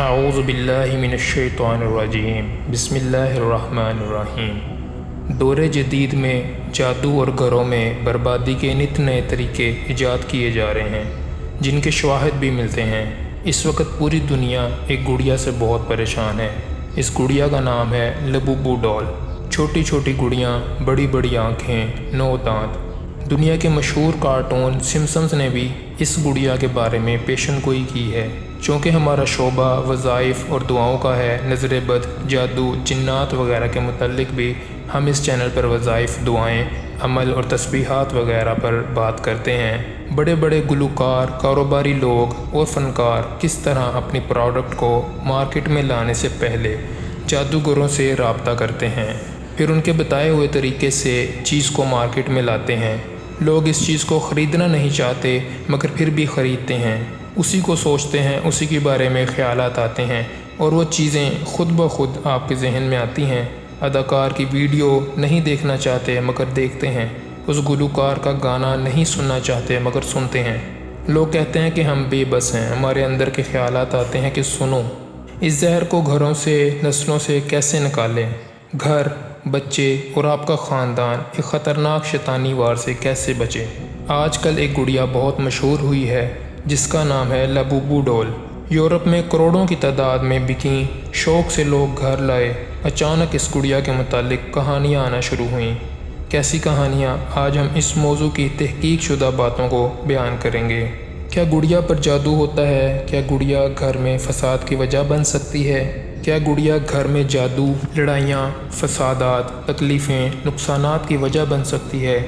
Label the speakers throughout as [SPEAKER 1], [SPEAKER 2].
[SPEAKER 1] اعوذ باللہ من الشیطان الرجیم بسم اللہ الرحمن الرحیم۔ دور جدید میں جادو اور گھروں میں بربادی کے نت نئے طریقے ایجاد کیے جا رہے ہیں جن کے شواہد بھی ملتے ہیں۔ اس وقت پوری دنیا ایک گڑیا سے بہت پریشان ہے۔ اس گڑیا کا نام ہے لبوبو ڈال۔ چھوٹی چھوٹی گڑیاں، بڑی بڑی آنکھیں، 9 دانت۔ دنیا کے مشہور کارٹون سمپسنز نے بھی اس گڑیا کے بارے میں پیشن گوئی کی ہے۔ چونکہ ہمارا شعبہ وظائف اور دعاؤں کا ہے، نظر بد، جادو، جنات وغیرہ کے متعلق بھی ہم اس چینل پر وظائف، دعائیں، عمل اور تسبیحات وغیرہ پر بات کرتے ہیں۔ بڑے بڑے گلوکار، کاروباری لوگ اور فنکار کس طرح اپنی پروڈکٹ کو مارکیٹ میں لانے سے پہلے جادوگروں سے رابطہ کرتے ہیں، پھر ان کے بتائے ہوئے طریقے سے چیز کو مارکیٹ میں لاتے ہیں۔ لوگ اس چیز کو خریدنا نہیں چاہتے مگر پھر بھی خریدتے ہیں، اسی کو سوچتے ہیں، اسی کے بارے میں خیالات آتے ہیں اور وہ چیزیں خود بخود آپ کے ذہن میں آتی ہیں۔ اداکار کی ویڈیو نہیں دیکھنا چاہتے مگر دیکھتے ہیں، اس گلوکار کا گانا نہیں سننا چاہتے مگر سنتے ہیں۔ لوگ کہتے ہیں کہ ہم بے بس ہیں، ہمارے اندر کے خیالات آتے ہیں کہ سنو۔ اس زہر کو گھروں سے، نسلوں سے کیسے نکالیں؟ گھر، بچے اور آپ کا خاندان ایک خطرناک شیطانی وار سے کیسے بچے؟ آج کل ایک گڑیا بہت مشہور ہوئی ہے جس کا نام ہے لبوبو ڈال۔ یورپ میں کروڑوں کی تعداد میں بکیں، شوق سے لوگ گھر لائے۔ اچانک اس گڑیا کے متعلق کہانیاں آنا شروع ہوئیں۔ کیسی کہانیاں؟ آج ہم اس موضوع کی تحقیق شدہ باتوں کو بیان کریں گے۔ کیا گڑیا پر جادو ہوتا ہے؟ کیا گڑیا گھر میں فساد کی وجہ بن سکتی ہے؟ کیا گڑیا گھر میں جادو، لڑائیاں، فسادات، تکلیفیں، نقصانات کی وجہ بن سکتی ہے؟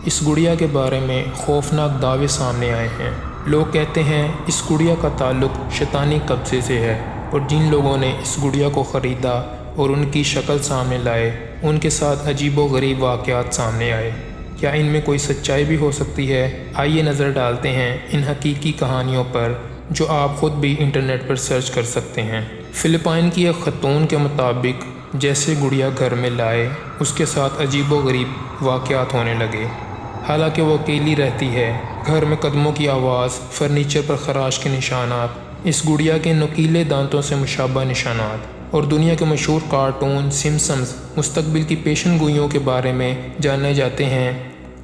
[SPEAKER 1] اس گڑیا کے بارے میں خوفناک دعوے سامنے آئے ہیں۔ لوگ کہتے ہیں اس گڑیا کا تعلق شیطانی قبضے سے ہے، اور جن لوگوں نے اس گڑیا کو خریدا اور ان کی شکل سامنے لائے ان کے ساتھ عجیب و غریب واقعات سامنے آئے۔ کیا ان میں کوئی سچائی بھی ہو سکتی ہے؟ آئیے نظر ڈالتے ہیں ان حقیقی کہانیوں پر جو آپ خود بھی انٹرنیٹ پر سرچ کر سکتے ہیں۔ فلپائن کی ایک خاتون کے مطابق جیسے گڑیا گھر میں لائے اس کے ساتھ عجیب و غریب واقعات ہونے لگے۔ حالانکہ وہ اکیلی رہتی ہے، گھر میں قدموں کی آواز، فرنیچر پر خراش کے نشانات، اس گڑیا کے نوکیلے دانتوں سے مشابہ نشانات، اور دنیا کے مشہور کارٹون سمپسنز مستقبل کی پیشن گوئیوں کے بارے میں جانے جاتے ہیں۔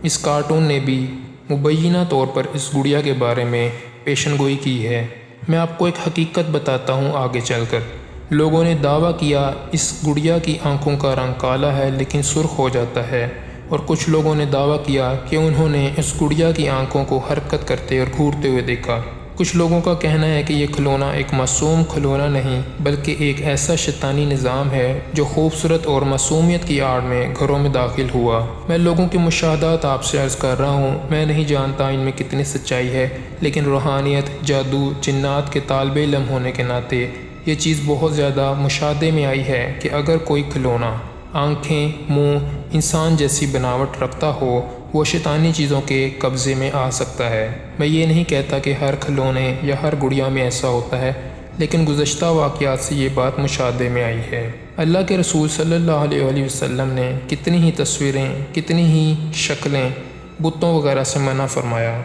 [SPEAKER 1] اس کارٹون نے بھی مبینہ طور پر اس گڑیا کے بارے میں پیشن گوئی کی ہے۔ میں آپ کو ایک حقیقت بتاتا ہوں آگے چل کر۔ لوگوں نے دعویٰ کیا اس گڑیا کی آنکھوں کا رنگ کالا ہے لیکن سرخ ہو جاتا ہے، اور کچھ لوگوں نے دعویٰ کیا کہ انہوں نے اس گڑیا کی آنکھوں کو حرکت کرتے اور گھورتے ہوئے دیکھا۔ کچھ لوگوں کا کہنا ہے کہ یہ کھلونا ایک معصوم کھلونا نہیں بلکہ ایک ایسا شیطانی نظام ہے جو خوبصورت اور معصومیت کی آڑ میں گھروں میں داخل ہوا۔ میں لوگوں کے مشاہدات آپ سے عرض کر رہا ہوں، میں نہیں جانتا ان میں کتنی سچائی ہے، لیکن روحانیت، جادو، جنات کے طالب علم ہونے کے ناطے یہ چیز بہت زیادہ مشاہدے میں آئی ہے کہ اگر کوئی کھلونا آنکھیں، منہ، انسان جیسی بناوٹ رکھتا ہو وہ شیطانی چیزوں کے قبضے میں آ سکتا ہے۔ میں یہ نہیں کہتا کہ ہر کھلونے یا ہر گڑیا میں ایسا ہوتا ہے، لیکن گزشتہ واقعات سے یہ بات مشاہدے میں آئی ہے۔ اللہ کے رسول صلی اللہ علیہ وآلہ وسلم نے کتنی ہی تصویریں، کتنی ہی شکلیں بتوں وغیرہ سے منع فرمایا۔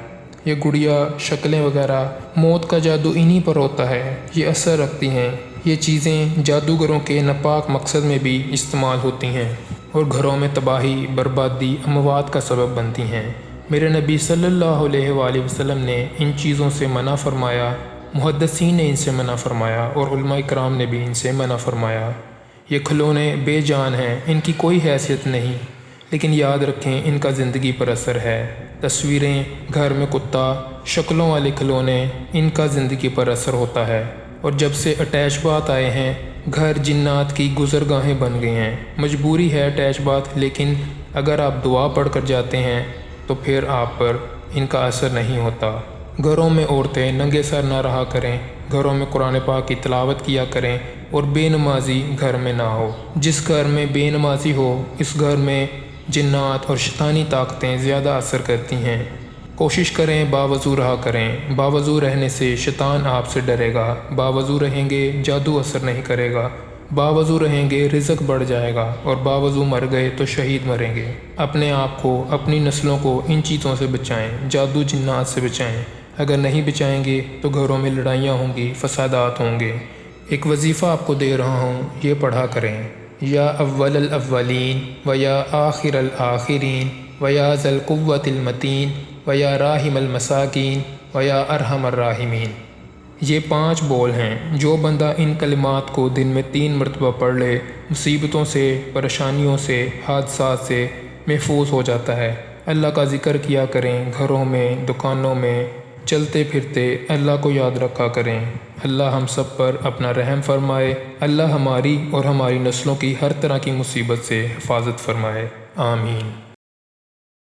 [SPEAKER 1] یہ گڑیا، شکلیں وغیرہ، موت کا جادو انہی پر ہوتا ہے، یہ اثر رکھتی ہیں۔ یہ چیزیں جادوگروں کے ناپاک مقصد میں بھی استعمال ہوتی ہیں اور گھروں میں تباہی، بربادی، اموات کا سبب بنتی ہیں۔ میرے نبی صلی اللہ علیہ وآلہ وسلم نے ان چیزوں سے منع فرمایا، محدثین نے ان سے منع فرمایا اور علماء کرام نے بھی ان سے منع فرمایا۔ یہ کھلونے بے جان ہیں، ان کی کوئی حیثیت نہیں، لیکن یاد رکھیں ان کا زندگی پر اثر ہے۔ تصویریں، گھر میں کتا، شکلوں والے کھلونے، ان کا زندگی پر اثر ہوتا ہے، اور جب سے اٹیچ بات آئے ہیں گھر جنات کی گزرگاہیں بن گئی ہیں۔ مجبوری ہے اٹیچ بات، لیکن اگر آپ دعا پڑھ کر جاتے ہیں تو پھر آپ پر ان کا اثر نہیں ہوتا۔ گھروں میں عورتیں ننگے سر نہ رہا کریں، گھروں میں قرآن پاک کی تلاوت کیا کریں، اور بے نمازی گھر میں نہ ہو۔ جس گھر میں بے نمازی ہو اس گھر میں جنات اور شیطانی طاقتیں زیادہ اثر کرتی ہیں۔ کوشش کریں باوضو رہا کریں، باوضو رہنے سے شیطان آپ سے ڈرے گا، باوضو رہیں گے جادو اثر نہیں کرے گا، باوضو رہیں گے رزق بڑھ جائے گا، اور باوضو مر گئے تو شہید مریں گے۔ اپنے آپ کو، اپنی نسلوں کو ان چیزوں سے بچائیں، جادو جنات سے بچائیں۔ اگر نہیں بچائیں گے تو گھروں میں لڑائیاں ہوں گی، فسادات ہوں گے۔ ایک وظیفہ آپ کو دے رہا ہوں، یہ پڑھا کریں، یا اول الاولین و یا آخر الآخرین و یا ذا القوۃ المتین و یا راحم المساکین و یا ارحم الراحمین۔ یہ 5 بول ہیں۔ جو بندہ ان کلمات کو دن میں 3 مرتبہ پڑھ لے، مصیبتوں سے، پریشانیوں سے، حادثات سے محفوظ ہو جاتا ہے۔ اللہ کا ذکر کیا کریں، گھروں میں، دکانوں میں، چلتے پھرتے اللہ کو یاد رکھا کریں۔ اللہ ہم سب پر اپنا رحم فرمائے۔ اللہ ہماری اور ہماری نسلوں کی ہر طرح کی مصیبت سے حفاظت فرمائے۔ آمین۔